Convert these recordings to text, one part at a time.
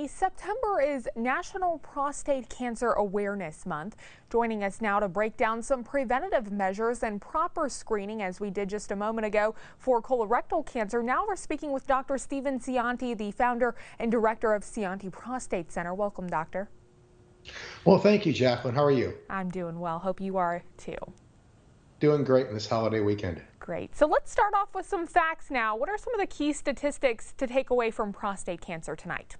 September is National Prostate Cancer Awareness Month. Joining us now to break down some preventative measures and proper screening, as we did just a moment ago, for colorectal cancer. Now we're speaking with Dr. Scionti, the founder and director of Scionti Prostate Center. Welcome, doctor. Well, thank you, Jacqueline. How are you? I'm doing well. Hope you are too. Doing great in this holiday weekend. Great. So let's start off with some facts now. What are some of the key statistics to take away from prostate cancer tonight?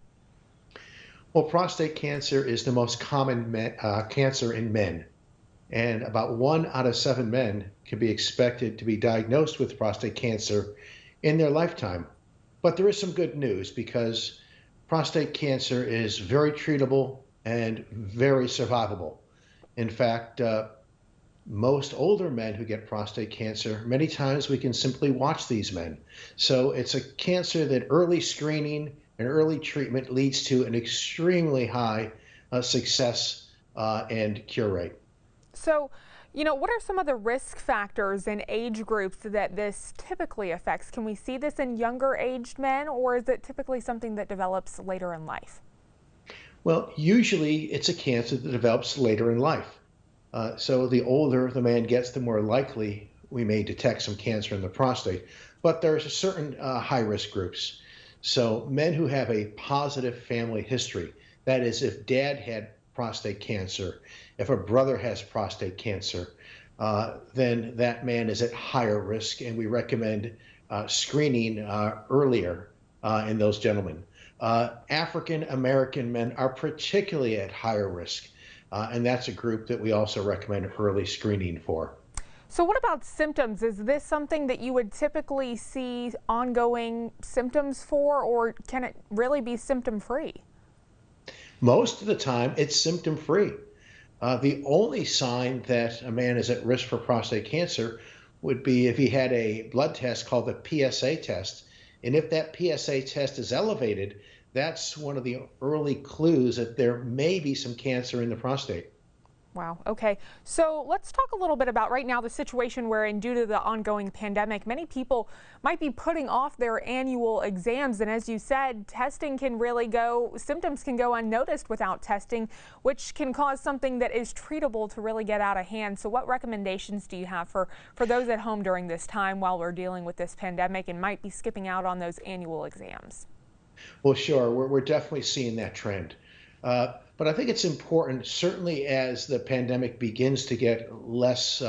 Well, prostate cancer is the most common cancer in men, and about 1 out of 7 men can be expected to be diagnosed with prostate cancer in their lifetime. But there is some good news because prostate cancer is very treatable and very survivable. In fact, most older men who get prostate cancer, many times we can simply watch these men. So it's a cancer that early screening and early treatment leads to an extremely high success and cure rate. So, what are some of the risk factors and age groups that this typically affects? Can we see this in younger aged men, or is it typically something that develops later in life? Well, usually it's a cancer that develops later in life. So the older the man gets, the more likely we may detect some cancer in the prostate. But there's certain high-risk groups. So men who have a positive family history, that is, if dad had prostate cancer, if a brother has prostate cancer, then that man is at higher risk, and we recommend screening earlier in those gentlemen. African American men are particularly at higher risk, and that's a group that we also recommend early screening for. So what about symptoms? Is this something that you would typically see ongoing symptoms for, or can it really be symptom-free? Most of the time, it's symptom-free. The only sign that a man is at risk for prostate cancer would be if he had a blood test called the PSA test. And if that PSA test is elevated, that's one of the early clues that there may be some cancer in the prostate. Wow. Okay. So let's talk a little bit about right now the situation wherein, due to the ongoing pandemic, many people might be putting off their annual exams. And as you said, testing can really symptoms can go unnoticed without testing, which can cause something that is treatable to really get out of hand. So what recommendations do you have for those at home during this time while we're dealing with this pandemic and might be skipping out on those annual exams? Well, sure. We're definitely seeing that trend. But I think it's important, certainly as the pandemic begins to get less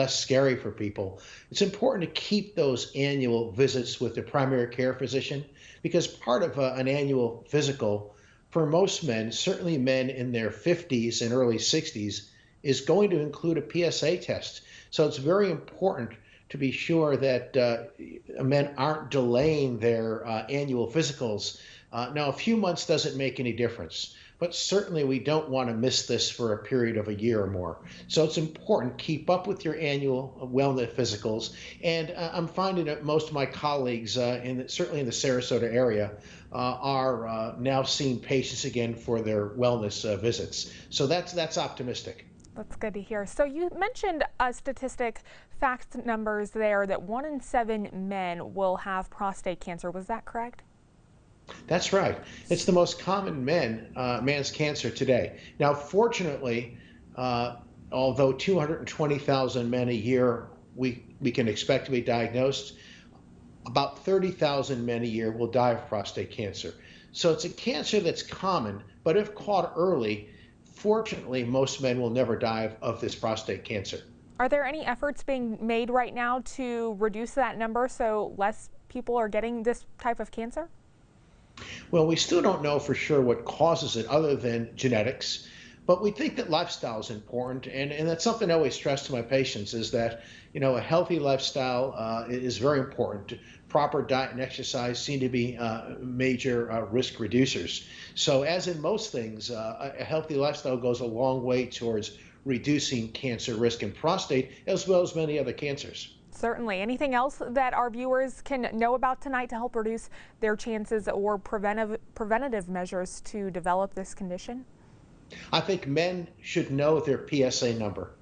scary for people, it's important to keep those annual visits with the primary care physician, because part of an annual physical for most men, certainly men in their 50s and early 60s, is going to include a PSA test. So it's very important to be sure that men aren't delaying their annual physicals. Now, a few months doesn't make any difference, but certainly we don't want to miss this for a period of a year or more. So it's important, keep up with your annual wellness physicals. And I'm finding that most of my colleagues, certainly in the Sarasota area, are now seeing patients again for their wellness visits. So that's optimistic. That's good to hear. So you mentioned a statistic, fact numbers there, that 1 in 7 men will have prostate cancer. Was that correct? That's right. It's the most common man's cancer today. Now, fortunately, although 220,000 men a year we can expect to be diagnosed, about 30,000 men a year will die of prostate cancer. So it's a cancer that's common, but if caught early, fortunately, most men will never die of this prostate cancer. Are there any efforts being made right now to reduce that number so less people are getting this type of cancer? Well, we still don't know for sure what causes it other than genetics, but we think that lifestyle is important. And that's something I always stress to my patients, is that, a healthy lifestyle is very important. Proper diet and exercise seem to be major risk reducers. So as in most things, a healthy lifestyle goes a long way towards reducing cancer risk in prostate, as well as many other cancers. Certainly. Anything else that our viewers can know about tonight to help reduce their chances, or preventative measures to develop this condition? I think men should know their PSA number.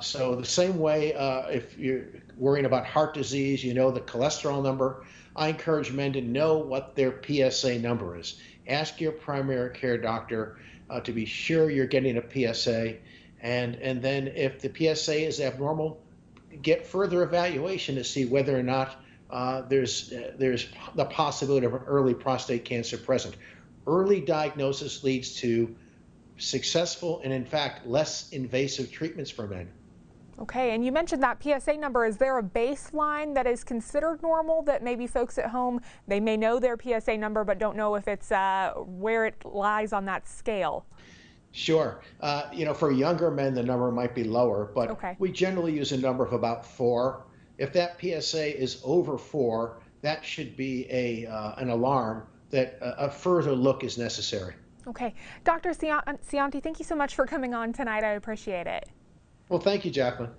So the same way, if you're worrying about heart disease, the cholesterol number, I encourage men to know what their PSA number is. ask your primary care doctor to be sure you're getting a PSA. And then if the PSA is abnormal, get further evaluation to see whether or not there's the possibility of an early prostate cancer present. Early diagnosis leads to successful and, in fact, less invasive treatments for men. Okay, and you mentioned that PSA number. Is there a baseline that is considered normal that maybe folks at home, they may know their PSA number but don't know if it's where it lies on that scale? Sure. For younger men, the number might be lower, but Okay. we generally use a number of about 4. If that PSA is over 4, that should be an alarm that a further look is necessary. Okay. Dr. Scionti, thank you so much for coming on tonight. I appreciate it. Well, thank you, Jacqueline.